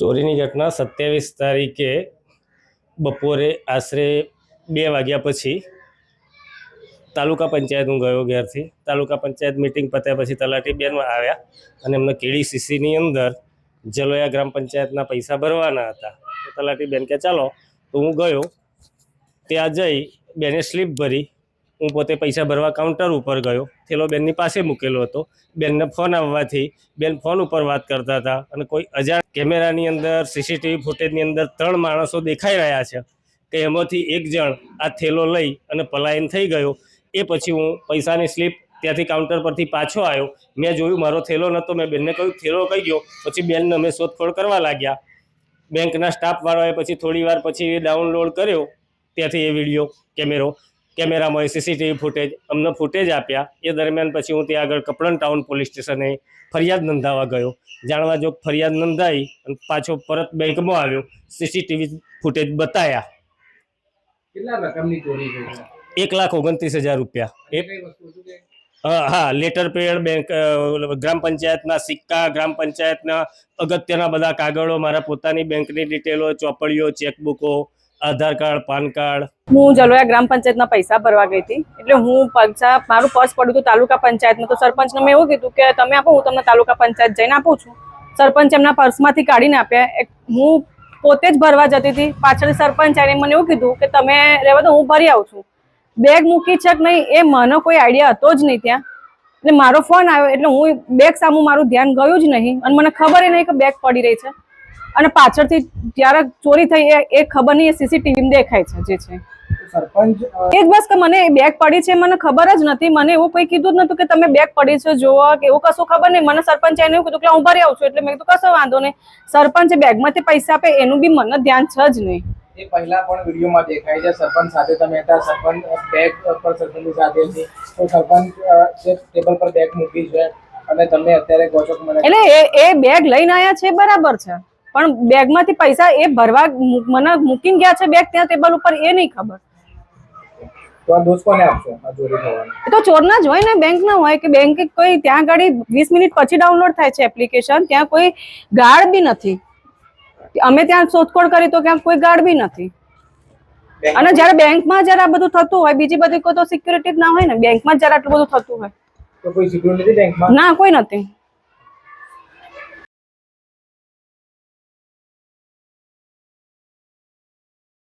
ચોરીની ઘટના 27 તારીખે બપોરે આશરે 2 વાગ્યા પછી તાલુકા પંચાયત હું ગયો ઘેરથી. તાલુકા પંચાયત મિટિંગ પત્યા પછી તલાટી બેન આવ્યા અને એમને કેડીસીસીની અંદર જલોયા ગ્રામ પંચાયતના પૈસા ભરવાના હતા. તો તલાટી બેન કે ચાલો, તો હું ગયો. ત્યાં જઈ બેને સ્લીપ ભરી. હું પોતે પૈસા ભરવા કાઉન્ટર ઉપર ગયો. થેલો બેનની પાસે મૂકેલો હતો. બેનને ફોન આવવાથી બેન ફોન ઉપર વાત કરતા હતા અને કોઈ અજાણ કેમેરાની અંદર સીસીટીવી ફૂટેજની અંદર 3 માણસો દેખાઈ રહ્યા છે કે એમાંથી એક જણ આ થેલો લઈ અને પલાયન થઈ ગયો. એ પછી હું પૈસાની સ્લીપ ત્યાંથી કાઉન્ટર પરથી પાછો આવ્યો. મેં જોયું મારો થેલો નહોતો. મેં બેનને કહ્યું થેલો કઈ ગયો. પછી બેનને અમે શોધખોળ કરવા લાગ્યા. બેંકના સ્ટાફવાળાએ પછી થોડી વાર પછી ડાઉનલોડ કર્યો ત્યાંથી એ વિડીયો કેમેરામાં સીસીટીવી ફૂટેજ અમને ફૂટેજ આપ્યા. એ દરમિયાન પછી હું ત્યાં આગળ કપડણ ટાઉન પોલીસ સ્ટેશને ફરિયાદ નોંધાવવા ગયો. જાણવા જોગ ફરિયાદ નોંધાઈ અને પાછો પરત બેંકમાં આવ્યો. સીસીટીવી ફૂટેજ બતાવ્યા. કેટલા રકમની ચોરી થઈ? 1,29,000 રૂપિયા. હા, લેટર પેડ, બેંક, ગ્રામ પંચાયતના સિક્કા, ગ્રામ પંચાયતના અગત્યના બધા કાગળો, મારા પોતાની બેંકની ડિટેલો, ચોપડીઓ, ચેકબુકો, આધાર કાર્ડ, પાન કાર્ડ. હું જલોયા ગ્રામ પંચાયતના પૈસા ભરવા ગઈ હતી. એટલે હું પૈસા, મારું પર્સ પડ્યું હતું તાલુકા પંચાયતમાં. તો સરપંચને મેં એવું કીધું કે તમે આપો, હું તમને તાલુકા પંચાયત જઈને આપું છું. સરપંચ એમના પર્સમાંથી કાઢીને આપ્યા. હું પોતે જ ભરવા જતી હતી. પાછળ સરપંચ આવીને મને એવું કીધું કે તમે રહેવા દો, હું ભરી આવું છું. બેગ મૂકી છે કે નહીં એ મને કોઈ આઈડિયા હતો જ નહીં ત્યાં. એટલે મારો ફોન આવ્યો એટલે હું બેગ સામું મારું ધ્યાન ગયું જ નહીં અને મને ખબર નહીં કે બેગ પડી રહી છે. અને પાછળથી જ્યારે ચોરી થઈ એ ખબર નહીં, એ સીસીટીવી દેખાય છે જે છે. સરપંચ એ જ બસ કે મને બેગ પડી છે મને ખબર જ નથી. મને એવું કોઈ કીધું જ નતું કે તમે બેગ પડી છે જોવો કે એવું કશું ખબર નહીં. મને સરપંચ એને એવું કીધું કે હું ભરી આવું છું. એટલે મેં કીધું કશો વાંધો નહીં. સરપંચે બેગમાંથી પૈસા આપે એનું બી મને ધ્યાન છે જ નહીં. એ પહેલા પણ વિડીયોમાં દેખાય છે સરપંચ સાથે તમે હતા. સરપંચ બેગ પર સરપંચની સાથે હતી. તો સરપંચ ટેબલ પર બેગ મૂકી છે અને તમે અત્યારે કહો છો કે મને એટલે એ બેગ લઈને આવ્યા છે બરાબર છે, પણ બેગમાંથી પૈસા એ ભરવા મને મૂકીને ગયા છે બેગ ત્યાં ટેબલ ઉપર, એ નહીં ખબર. તો આ દોષ કોને આપશો આ ચોરી થવાનો? એ તો ચોરના જ હોય ને, બેંક ના હોય કે બેંક કોઈ ત્યાં ગાડી 20 મિનિટ પછી ડાઉનલોડ થાય છે એપ્લિકેશન. ત્યાં કોઈ ગાર્ડ બી નથી. અમે ત્યાં શોધખોળ કરી તો ક્યાં કોઈ ગાર્ડ બી નથી. અને જયારે બેંકમાં જયારે આ બધું થતું હોય, બીજી બધી કોઈ તો સિક્યુરિટી જ ના હોય ને, બેંકમાં જયારે આટલું બધું થતું હોય તો કોઈ સિક્યુરિટી બેંકમાં ના કોઈ નથી.